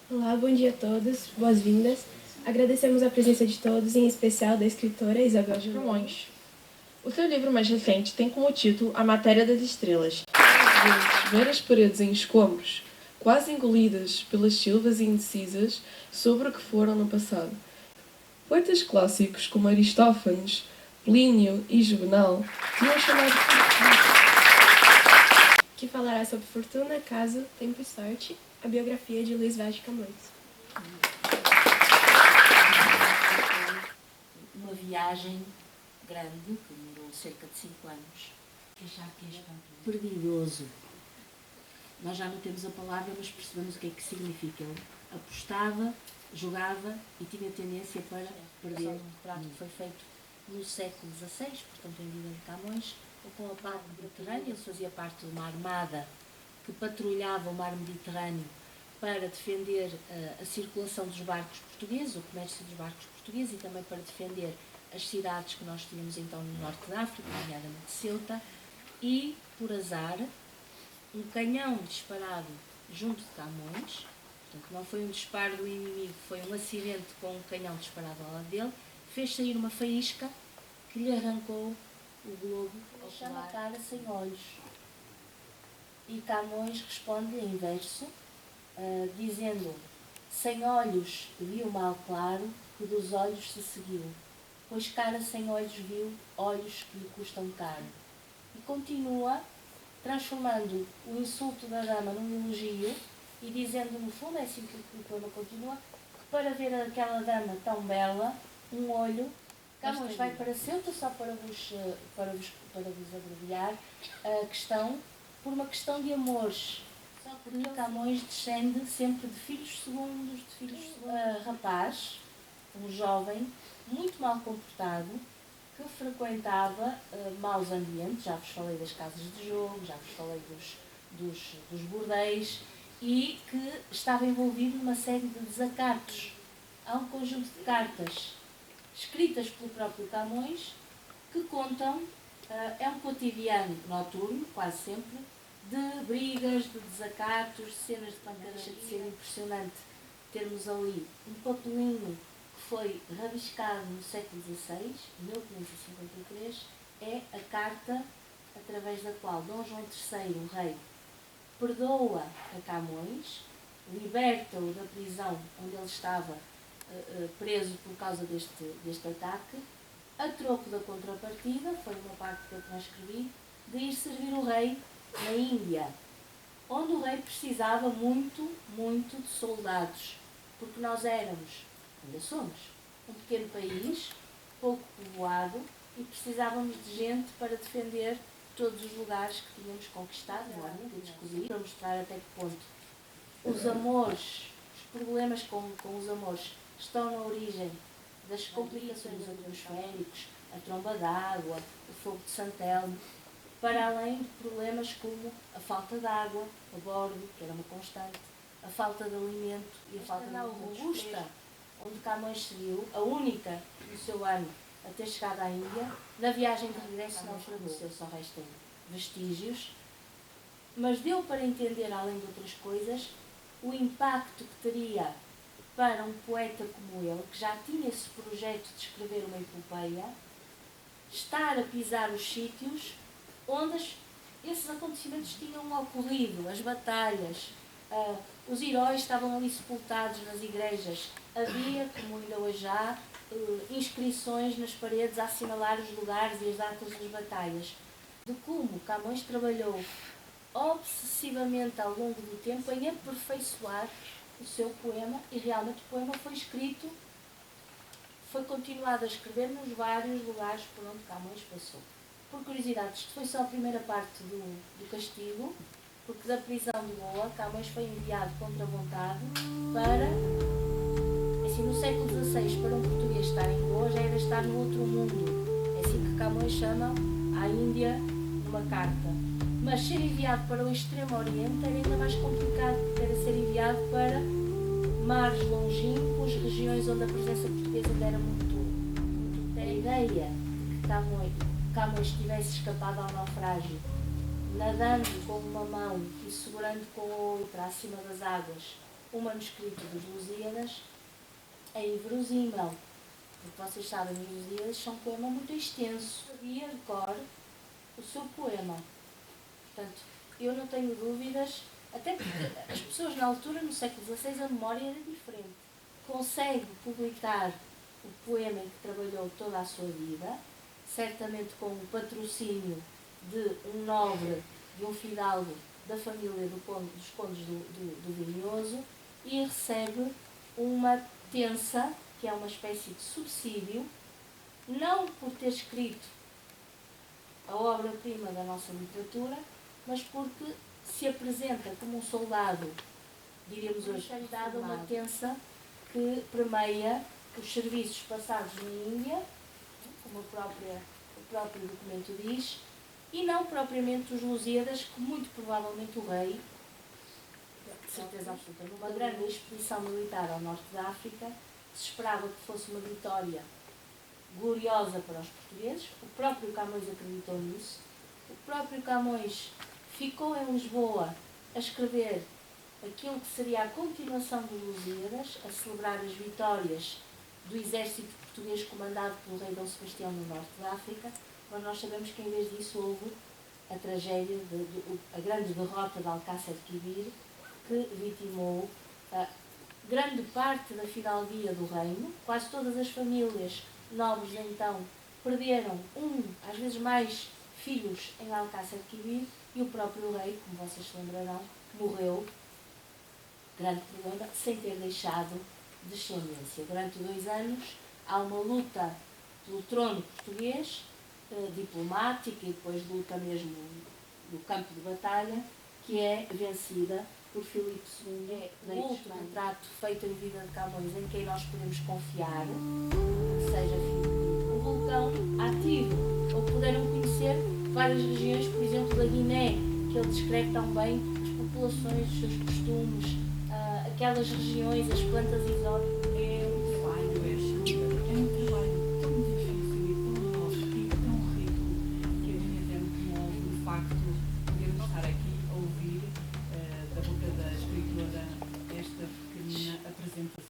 Olá, bom dia a todos, boas-vindas. Agradecemos a presença de todos, em especial da escritora Isabel Gilmões. O seu livro mais recente tem como título A Matéria das Estrelas. Ver as paredes em escombros, quase engolidas pelas silvas indecisas sobre o que foram no passado. Poetas clássicos como Aristófanes, Plínio e Juvenal tinham chamado que falará sobre Fortuna, Caso, Tempo e Sorte, a biografia de Luís Vaz de Camões. Uma viagem grande, que demorou cerca de 5 anos. Perdidoso. Nós já não temos a palavra, mas percebemos o que é que significa. Ele apostava, jogava e tinha tendência para perder. Um retrato que foi feito no século XVI, portanto em vida de Camões, com a parte mediterrânea. Ele fazia parte de uma armada que patrulhava o mar Mediterrâneo para defender a circulação dos barcos portugueses, o comércio dos barcos portugueses, e também para defender as cidades que nós tínhamos então no norte da África, nomeadamente Ceuta, e, por azar, um canhão disparado junto de Camões, portanto não foi um disparo do inimigo, foi um acidente com um canhão disparado ao lado dele, fez sair uma faísca que lhe arrancou o globo chama a cara sem olhos. E Camões responde em verso, dizendo: sem olhos viu mal claro, que dos olhos se seguiu, pois cara sem olhos viu, olhos que lhe custam caro. E continua, transformando o insulto da dama num elogio e dizendo, no fundo, é assim que o poema continua, que para ver aquela dama tão bela, um olho. Camões vai para Ceuta, só para vos abreviar a questão, por uma questão de amores. Porque Camões descende sempre de filhos segundos, rapaz, um jovem, muito mal comportado, que frequentava maus ambientes, já vos falei das casas de jogo, já vos falei dos bordéis, e que estava envolvido numa série de desacatos. Há um conjunto de cartas escritas pelo próprio Camões, que contam, é um cotidiano noturno, quase sempre, de brigas, de desacatos, de cenas de pancada. Deixa de ser impressionante termos ali um papelinho que foi rabiscado no século XVI, 1553, é a carta através da qual Dom João III, o rei, perdoa a Camões, liberta-o da prisão onde ele estava preso por causa deste ataque, a troco da contrapartida, foi uma parte que eu transcrevi, de ir servir o rei na Índia, onde o rei precisava muito, muito de soldados, porque nós éramos, ainda somos, um pequeno país, pouco povoado, e precisávamos de gente para defender todos os lugares que tínhamos conquistado, que descobrir, para mostrar até que ponto os amores, os problemas com os amores estão na origem das complicações atmosféricas, a tromba d'água, o fogo de Santelmo, para além de problemas como a falta de água a bordo, que era uma constante, a falta de alimento e a falta de robusta, onde Camões seguiu, a única no seu ano a ter chegado à Índia. Na viagem de regresso não faleceu, só restam vestígios, mas deu para entender, além de outras coisas, o impacto que teria para um poeta como ele, que já tinha esse projeto de escrever uma epopeia, estar a pisar os sítios onde esses acontecimentos tinham ocorrido, as batalhas, os heróis estavam ali sepultados nas igrejas. Havia, como ainda hoje há, inscrições nas paredes a assinalar os lugares e as datas das batalhas. De como Camões trabalhou obsessivamente ao longo do tempo em aperfeiçoar o seu poema, e realmente o poema foi escrito, foi continuado a escrever nos vários lugares por onde Camões passou. Por curiosidade, isto foi só a primeira parte do castigo, porque da prisão de Goa, Camões foi enviado contra a vontade para, assim, no século XVI, para um português estar em Goa já era estar no outro mundo. É assim que Camões chama a Índia numa carta. Mas ser enviado para o Extremo Oriente era ainda mais complicado, porque era ser enviado para mares longínquos, regiões onde a presença portuguesa ainda era muito a ideia de que Camões tivesse escapado ao naufrágio, nadando com uma mão e segurando com a outra acima das águas o manuscrito dos Lusíadas em verosímil, porque vocês sabem, os Lusíadas são um poema muito extenso. Sabia de cor o seu poema. Portanto, eu não tenho dúvidas, até porque as pessoas na altura, no século XVI, a memória era diferente. Consegue publicar o poema em que trabalhou toda a sua vida, certamente com o patrocínio de um nobre, de um fidalgo da família dos condes do Vinhoso, e recebe uma tensa, que é uma espécie de subsídio, não por ter escrito a obra-prima da nossa literatura, mas porque se apresenta como um soldado, diríamos hoje, dada uma tensa que permeia os serviços passados na Índia, como o próprio documento diz, e não propriamente os Lusíadas, que muito provavelmente o rei, de certeza absoluta, numa grande expedição militar ao norte da África, se esperava que fosse uma vitória gloriosa para os portugueses. O próprio Camões acreditou nisso. O próprio Camões ficou em Lisboa a escrever aquilo que seria a continuação dos Lusíadas, a celebrar as vitórias do exército português comandado pelo rei Dom Sebastião no norte da África, mas nós sabemos que em vez disso houve a tragédia, a grande derrota de Alcácer de Quibir, que vitimou grande parte da fidalguia do reino. Quase todas as famílias nobres então perderam às vezes mais filhos em Alcácer de Quibir, e o próprio rei, como vocês se lembrarão, morreu, grande problema, sem ter deixado descendência. Durante 2 anos há uma luta pelo trono português, diplomática, e depois luta mesmo no campo de batalha, que é vencida por Filipe II. É o último retrato feito em vida de Camões em quem nós podemos confiar, que seja o vulcão ativo, ou puderam conhecer várias regiões, por exemplo, da Guiné, que ele descreve tão bem as populações, os seus costumes, aquelas regiões, as plantas exóticas. É um trabalho, é um trabalho tão difícil e tão nosso e tão rico, que a mim até me comove o facto de podermos estar aqui a ouvir da boca da escritora esta pequenina apresentação.